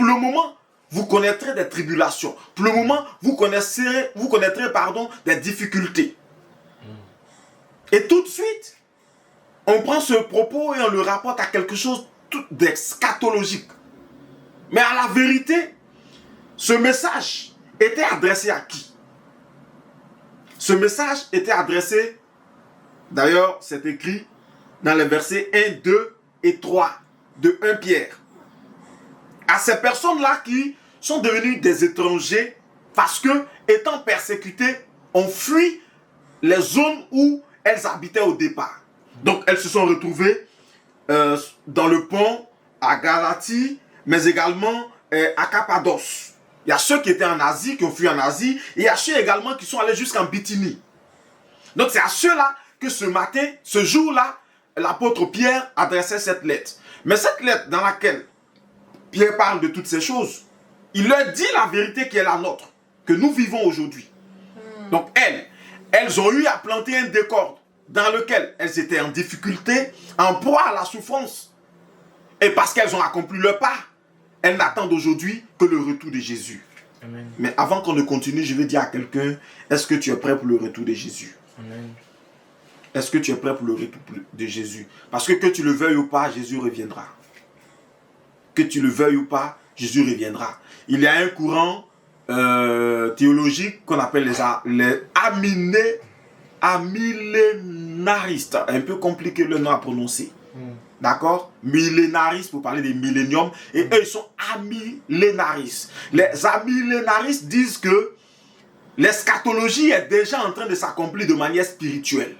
le moment, vous connaîtrez des tribulations. Pour le moment, vous connaîtrez des difficultés. Et tout de suite, on prend ce propos et on le rapporte à quelque chose d'eschatologique. Mais à la vérité, ce message était adressé à qui? Ce message était adressé, d'ailleurs, c'est écrit dans les versets 1, 2 et 3 de 1 Pierre. À ces personnes-là qui sont devenues des étrangers parce que, étant persécutées, ont fui les zones où elles habitaient au départ. Donc, elles se sont retrouvées dans le pont à Galatie, mais également à Cappadoce. Il y a ceux qui étaient en Asie, qui ont fui en Asie, et il y a ceux également qui sont allés jusqu'en Bithynie. Donc, c'est à ceux-là que ce matin, ce jour-là, l'apôtre Pierre adressait cette lettre. Mais cette lettre dans laquelle Pierre parle de toutes ces choses, il leur dit la vérité qui est la nôtre, que nous vivons aujourd'hui. Donc elles ont eu à planter un décor dans lequel elles étaient en difficulté, en proie à la souffrance. Et parce qu'elles ont accompli leur part, elles n'attendent aujourd'hui que le retour de Jésus. Amen. Mais avant qu'on ne continue, je vais dire à quelqu'un, est-ce que tu es prêt pour le retour de Jésus? Amen. Est-ce que tu es prêt pour le retour de Jésus? Parce que tu le veuilles ou pas, Jésus reviendra. Que tu le veuilles ou pas, Jésus reviendra. Il y a un courant théologique qu'on appelle les amillénaristes. Un peu compliqué le nom à prononcer. D'accord? Millénaristes pour parler des milléniums. Et eux, ils sont amillénaristes. Les amillénaristes disent que l'eschatologie est déjà en train de s'accomplir de manière spirituelle.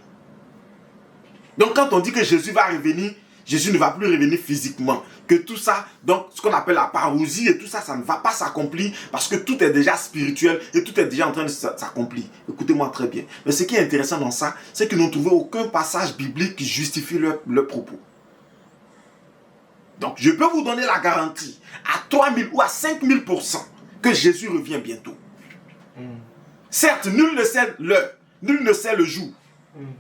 Donc quand on dit que Jésus va revenir, Jésus ne va plus revenir physiquement. Que tout ça, donc ce qu'on appelle la parousie et tout ça, ça ne va pas s'accomplir parce que tout est déjà spirituel et tout est déjà en train de s'accomplir. Écoutez-moi très bien. Mais ce qui est intéressant dans ça, c'est qu'ils n'ont trouvé aucun passage biblique qui justifie leur propos. Donc je peux vous donner la garantie à 3000 ou à 5000% que Jésus revient bientôt. Certes, nul ne sait l'heure, nul ne sait le jour.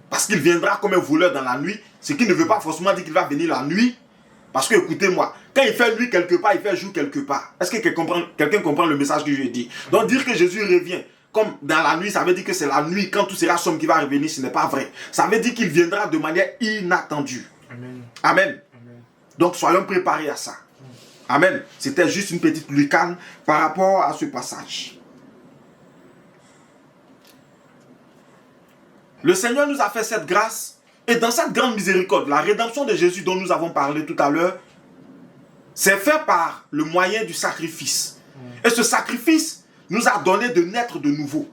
Parce qu'il viendra comme un voleur dans la nuit, ce qui ne veut pas forcément dire qu'il va venir la nuit. Parce que, écoutez-moi, quand il fait nuit quelque part, il fait jour quelque part. Est-ce que quelqu'un comprend le message que je dis? Donc dire que Jésus revient comme dans la nuit, ça veut dire que c'est la nuit, quand tout sera sombre qui va revenir, ce n'est pas vrai. Ça veut dire qu'il viendra de manière inattendue. Amen. Amen. Amen. Donc soyons préparés à ça. Amen. C'était juste une petite lucane par rapport à ce passage. Le Seigneur nous a fait cette grâce et dans cette grande miséricorde, la rédemption de Jésus dont nous avons parlé tout à l'heure, c'est fait par le moyen du sacrifice. Et ce sacrifice nous a donné de naître de nouveau.